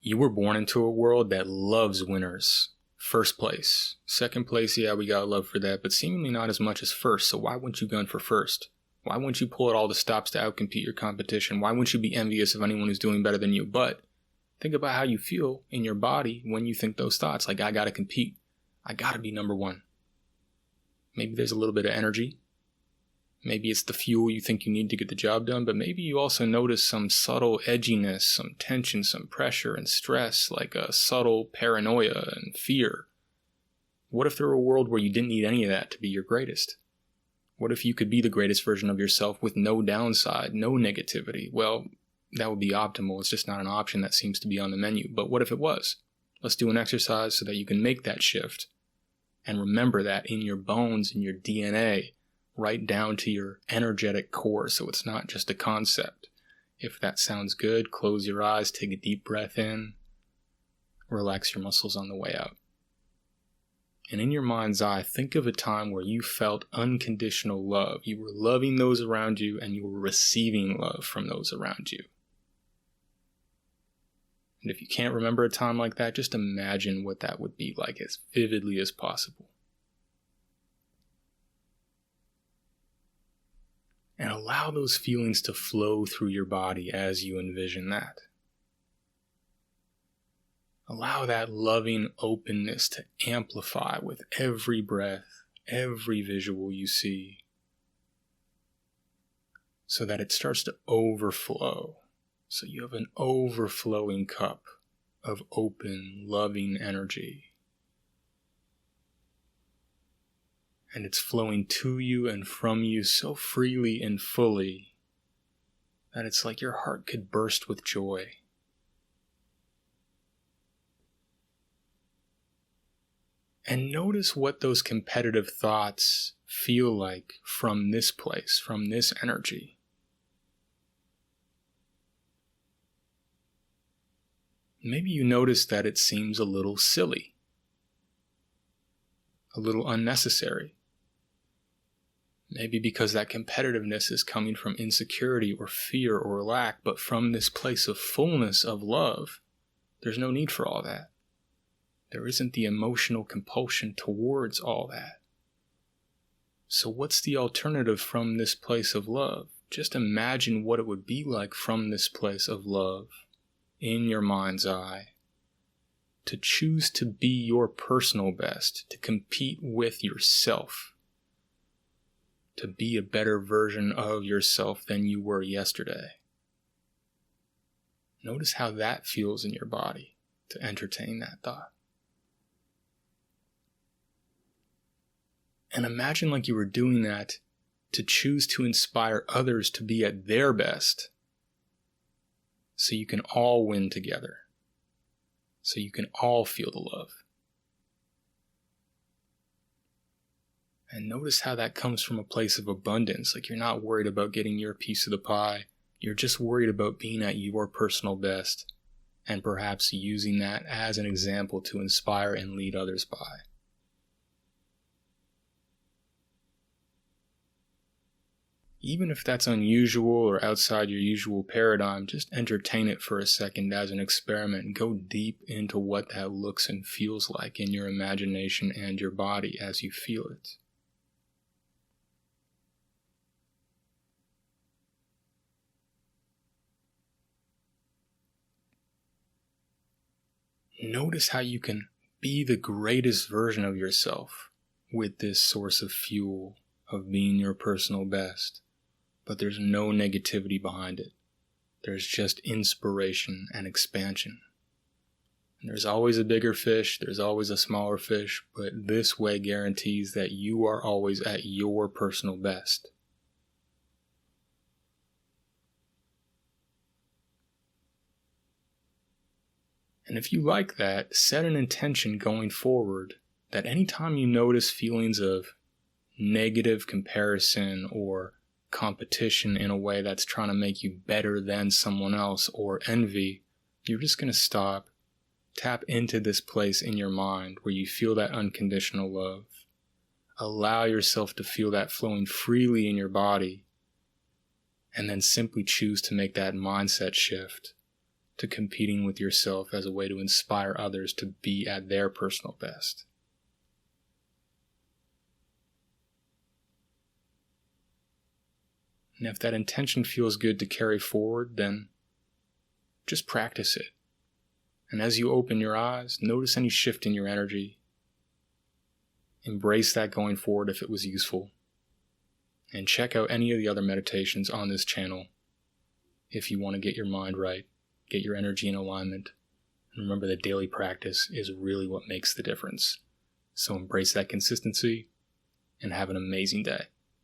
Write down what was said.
You were born into a world that loves winners. First place. Second place, yeah, we got love for that, but seemingly not as much as first, so why wouldn't you gun for first? Why wouldn't you pull out all the stops to outcompete your competition? Why wouldn't you be envious of anyone who's doing better than you? But think about how you feel in your body when you think those thoughts, like, I gotta compete. I gotta be number one. Maybe there's a little bit of energy. Maybe it's the fuel you think you need to get the job done, but maybe you also notice some subtle edginess, some tension, some pressure and stress, like a subtle paranoia and fear. What if there were a world where you didn't need any of that to be your greatest? What if you could be the greatest version of yourself with no downside, no negativity? Well, that would be optimal. It's just not an option that seems to be on the menu. But what if it was? Let's do an exercise so that you can make that shift and remember that in your bones, in your DNA, right down to your energetic core, so it's not just a concept. If that sounds good, close your eyes, take a deep breath in, relax your muscles on the way out. And in your mind's eye, think of a time where you felt unconditional love. You were loving those around you and you were receiving love from those around you. And if you can't remember a time like that, just imagine what that would be like as vividly as possible. And allow those feelings to flow through your body as you envision that. Allow that loving openness to amplify with every breath, every visual you see, so that it starts to overflow. So you have an overflowing cup of open, loving energy. And it's flowing to you and from you so freely and fully that it's like your heart could burst with joy. And notice what those competitive thoughts feel like from this place, from this energy. Maybe you notice that it seems a little silly, a little unnecessary. Maybe because that competitiveness is coming from insecurity or fear or lack, but from this place of fullness of love, there's no need for all that. There isn't the emotional compulsion towards all that. So what's the alternative from this place of love? Just imagine what it would be like from this place of love, in your mind's eye, to choose to be your personal best, to compete with yourself, to be a better version of yourself than you were yesterday. Notice how that feels in your body to entertain that thought. And imagine like you were doing that to choose to inspire others to be at their best, so you can all win together, so you can all feel the love. And notice how that comes from a place of abundance, like you're not worried about getting your piece of the pie, you're just worried about being at your personal best, and perhaps using that as an example to inspire and lead others by. Even if that's unusual or outside your usual paradigm, just entertain it for a second as an experiment and go deep into what that looks and feels like in your imagination and your body as you feel it. Notice how you can be the greatest version of yourself with this source of fuel of being your personal best. But there's no negativity behind it. There's just inspiration and expansion. And there's always a bigger fish, there's always a smaller fish, but this way guarantees that you are always at your personal best. And if you like that, set an intention going forward that anytime you notice feelings of negative comparison or competition in a way that's trying to make you better than someone else, or envy, you're just going to stop, tap into this place in your mind where you feel that unconditional love. Allow yourself to feel that flowing freely in your body, and then simply choose to make that mindset shift to competing with yourself as a way to inspire others to be at their personal best. And if that intention feels good to carry forward, then just practice it. And as you open your eyes, notice any shift in your energy. Embrace that going forward if it was useful. And check out any of the other meditations on this channel if you want to get your mind right, get your energy in alignment. And remember that daily practice is really what makes the difference. So embrace that consistency and have an amazing day.